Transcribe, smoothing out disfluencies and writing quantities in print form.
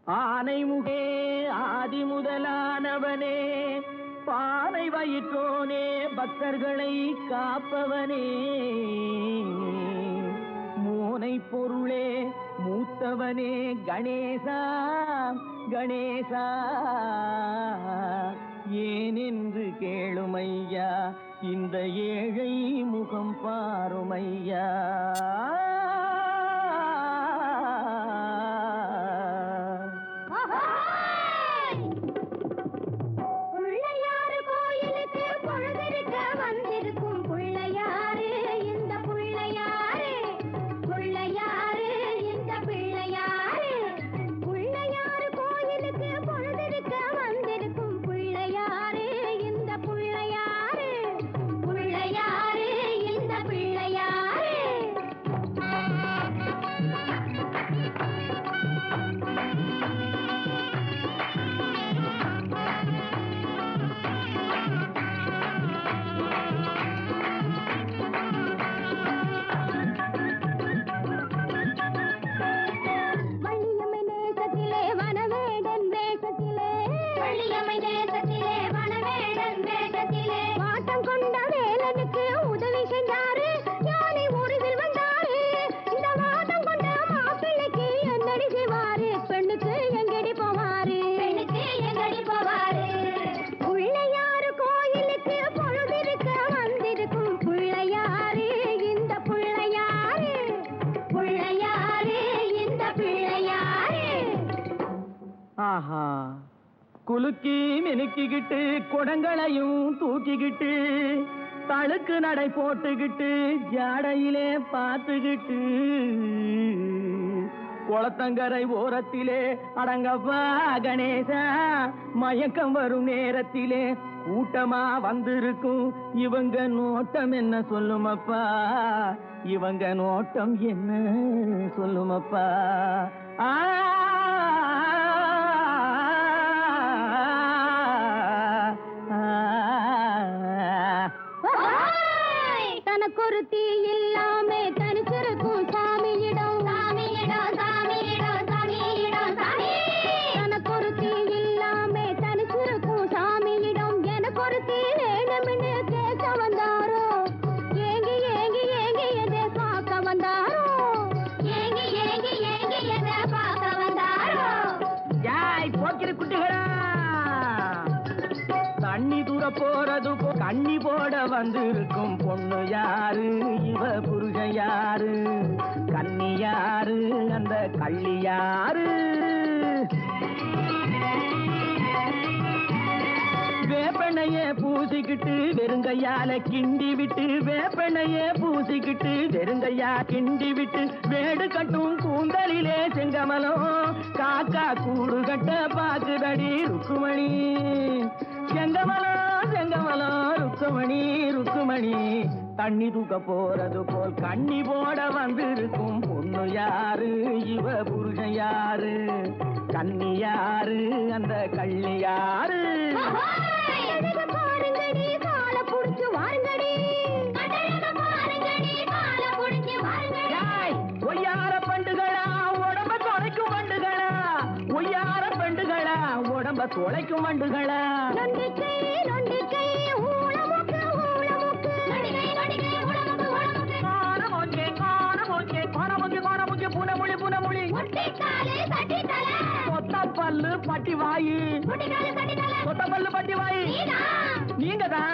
ஆனைமுகே ஆதி முதலானவனே, பானை வயிற்றோனே, பக்தர்களை காப்பவனே, மூனை பொருளே மூத்தவனே, கணேசா கணேசா, ஏனென்று கேளுமையா, இந்த ஏழை முகம் பாருமையா. ஆஹா, குலுக்கி மினுக்கிக்கிட்டு குடங்களையும் தூக்கிக்கிட்டு தழுக்கு நடை போட்டுக்கிட்டு ஜாடையிலே பார்த்துக்கிட்டு குளத்தங்கரை ஓரத்திலே அடங்கப்பா கணேசா, மயக்கம் வரும் நேரத்திலே கூட்டமா வந்திருக்கும் இவங்க நோட்டம் என்ன சொல்லுமப்பா, இவங்க நோட்டம் என்ன சொல்லுமப்பா. தனக்கொரு தீ இல்லாமே தனிச்சிருக்கும் சாமியிடம், சாமியிடம் சாமியிடம் சாமியிடம் சாமி. தனக்கொரு தீ இல்லாமே தனிச்சிருக்கும் சாமியிடம், எனக்கொரு தீ வேணும்னு கேட்க வந்தாரோ, ஏங்கி ஏங்கி ஏங்கி எதை பார்க்க வந்தாரோ, ஏங்கி ஏங்கி ஏங்கி எதை பார்க்க வந்தாரோ. யாய் போக்கிற குட்டிகளா, தண்ணி தூர போறது கண்ணி போட வந்திருக்கும் பொண்ணு யாரு, இவ புருஷன் யாரு, கண்ணி யாரு, அந்த கள்ளி யாரு. வேப்பெண்ணைய பூசிக்கிட்டு வெறுங்கையால கிண்டி விட்டு, வேப்பெண்ணைய பூசிக்கிட்டு வெறுங்கையா கிண்டி விட்டு, வேடு கட்டும் கூந்தலிலே செங்கமலம் காக்கா கூடு கட்ட பாக்குதடி ருக்குமணி. செங்கமலம் செங்கமலம் ருக்குமணி ருக்குமணி, தண்ணி தூக்க போறது போல் கண்ணி போட வந்திருக்கும் பொண்ணு யாரு, இவ புருஷன் யாரு, கண்ணி யாரு, அந்த கள்ளி யாரு. பாருங்கடி கால புடிச்சு வாருங்கடி, ஒய்யார பண்டுகளா உடம்ப தொலைக்கும் வண்டுகளா, ஒய்யார பண்டுகளா உடம்ப தொலைக்கும் வண்டுகளா. நொண்டிக்கை நொண்டிக்கை ஊளமுக்கு ஊளமுக்கு, காணமோச்சே காணமோச்சே காணமுக்கி காணமுக்கி புனமுளி புனமுளி, சொத்த பல்லு பட்டி வாயி, சொத்த பல்லு பட்டி வாயி, நீங்க தான்